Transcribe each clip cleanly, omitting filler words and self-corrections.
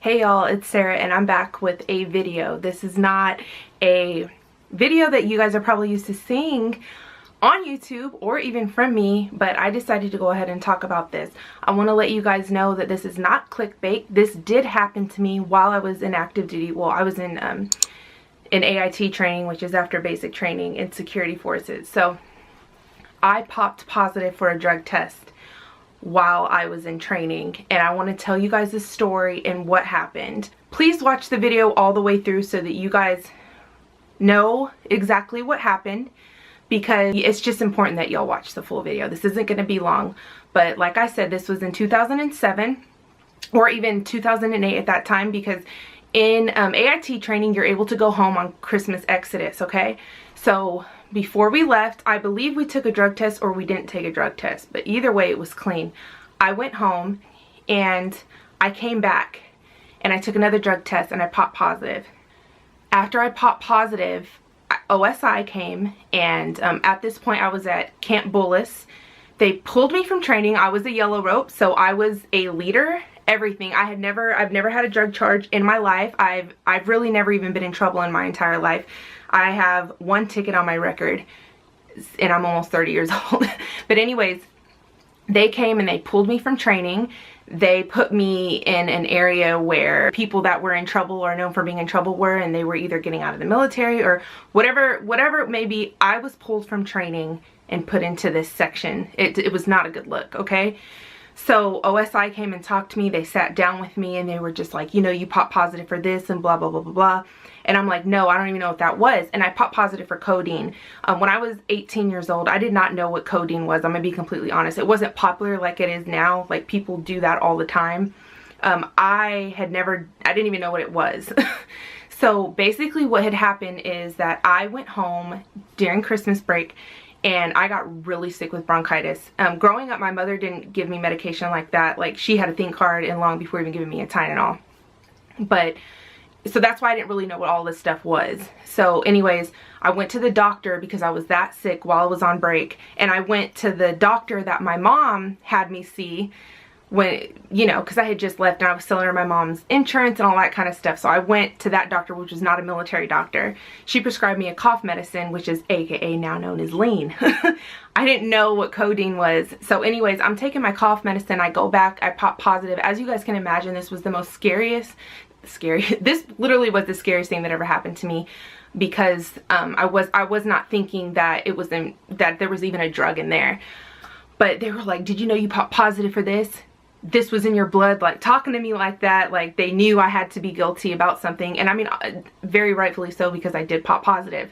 Hey y'all, it's Sarah and I'm back with a video. This is not a video that you guys are probably used to seeing on YouTube or even from me, but I decided to go ahead and talk about this. I want to let you guys know that this is not clickbait. This did happen to me while I was in active duty. Well, I was in AIT training, which is after basic training in security forces. So I popped positive for a drug test while I was in training, and I want to tell you guys the story and what happened. Please watch the video all the way through so that you guys know exactly what happened, because it's just important that y'all watch the full video. This isn't going to be long, but like I said, this was in 2007 or even 2008 at that time, because in AIT training you're able to go home on Christmas exodus, okay? So before we left, I believe we took a drug test or we didn't take a drug test, but either way it was clean. I went home and I came back and I took another drug test and I popped positive. After I popped positive, OSI came, and at this point I was at Camp Bullis. They pulled me from training. I was a yellow rope, so I was a leader, everything. I've never had a drug charge in my life. I've really never even been in trouble in my entire life. I have one ticket on my record and I'm almost 30 years old. But anyways, they came and they pulled me from training. They put me in an area where people that were in trouble or known for being in trouble were, and they were either getting out of the military or whatever it may be. I was pulled from training and put into this section. It was not a good look, okay? So OSI came and talked to me. They sat down with me and they were just like, you know, you popped positive for this and blah, blah, blah, blah, blah. And I'm like, no, I don't even know what that was. And I popped positive for codeine. When I was 18 years old, I did not know what codeine was. I'm gonna be completely honest. It wasn't popular like it is now. Like, people do that all the time. I didn't even know what it was. So basically what had happened is that I went home during Christmas break and I got really sick with bronchitis. Growing up, my mother didn't give me medication like that. Like, she had a think card and long before even giving me a Tylenol. But so that's why I didn't really know what all this stuff was. So anyways, I went to the doctor because I was that sick while I was on break. And I went to the doctor that my mom had me see when, you know, because I had just left and I was selling her my mom's insurance and all that kind of stuff. So I went to that doctor, which was not a military doctor. She prescribed me a cough medicine, which is AKA now known as lean. I didn't know what codeine was. So anyways, I'm taking my cough medicine. I go back, I pop positive. As you guys can imagine, this was the most this literally was the scariest thing that ever happened to me, because I was not thinking that that there was even a drug in there. But they were like, did you know you popped positive for this? This was in your blood, like talking to me like that. Like, they knew I had to be guilty about something. And I mean, very rightfully so, because I did pop positive.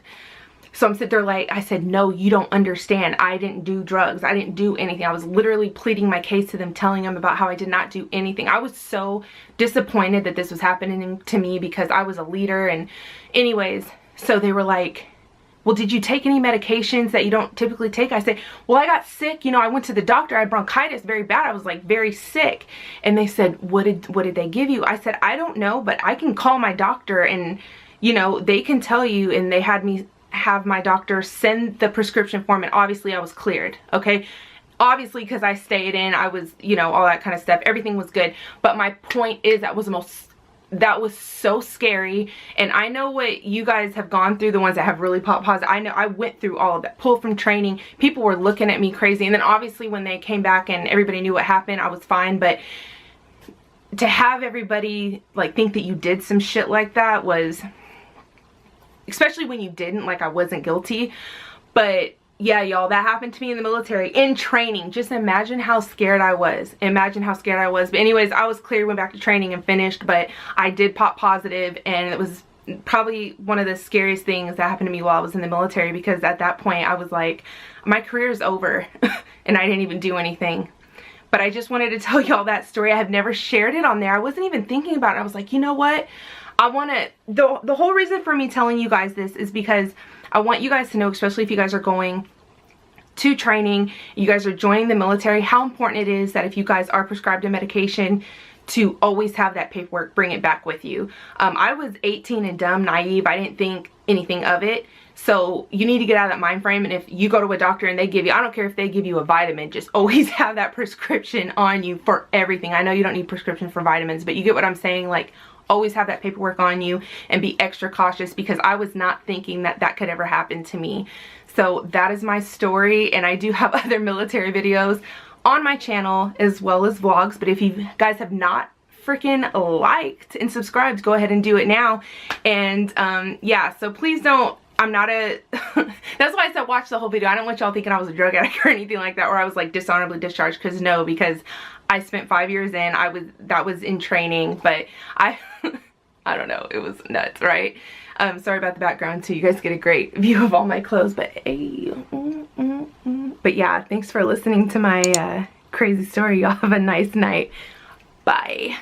So I'm sitting there like, I said, no, you don't understand. I didn't do drugs. I didn't do anything. I was literally pleading my case to them, telling them about how I did not do anything. I was so disappointed that this was happening to me because I was a leader. And anyways, so they were like, well, did you take any medications that you don't typically take? I said, well, I got sick. You know, I went to the doctor. I had bronchitis very bad. I was like very sick. And they said, what did they give you? I said, I don't know, but I can call my doctor and, you know, they can tell you. And they had me have my doctor send the prescription form, and obviously I was cleared, okay? Obviously, because I stayed in, I was, you know, all that kind of stuff. Everything was good. But my point is, that was so scary. And I know what you guys have gone through, the ones that have really popped positive. I know I went through all of that. Pulled from training. People were looking at me crazy. And then obviously when they came back and everybody knew what happened, I was fine. But to have everybody like think that you did some shit like that was, especially when you didn't, like, I wasn't guilty. But yeah, y'all, that happened to me in the military, in training. Just imagine how scared I was. Imagine how scared I was. But anyways, I was clear, went back to training and finished, but I did pop positive, and it was probably one of the scariest things that happened to me while I was in the military, because at that point I was like, my career's over and I didn't even do anything. But I just wanted to tell y'all that story. I have never shared it on there. I wasn't even thinking about it. I was like, you know what? I want to, the whole reason for me telling you guys this is because I want you guys to know, especially if you guys are going to training, you guys are joining the military, how important it is that if you guys are prescribed a medication, to always have that paperwork, bring it back with you. I was 18 and dumb, naive. I didn't think anything of it. So you need to get out of that mind frame, and if you go to a doctor and they give you, I don't care if they give you a vitamin, just always have that prescription on you for everything. I know you don't need prescriptions for vitamins, but you get what I'm saying. Like, always have that paperwork on you and be extra cautious, because I was not thinking that that could ever happen to me. So that is my story, and I do have other military videos on my channel as well as vlogs, but if you guys have not freaking liked and subscribed, go ahead and do it now. And yeah, so please don't, I'm not a that's why I said watch the whole video. I don't want y'all thinking I was a drug addict or anything like that, or I was like dishonorably discharged, because no, because I spent 5 years in, that was in training, but I don't know, it was nuts, right? Sorry about the background too, you guys get a great view of all my clothes, but hey, but yeah, thanks for listening to my crazy story. Y'all have a nice night. Bye.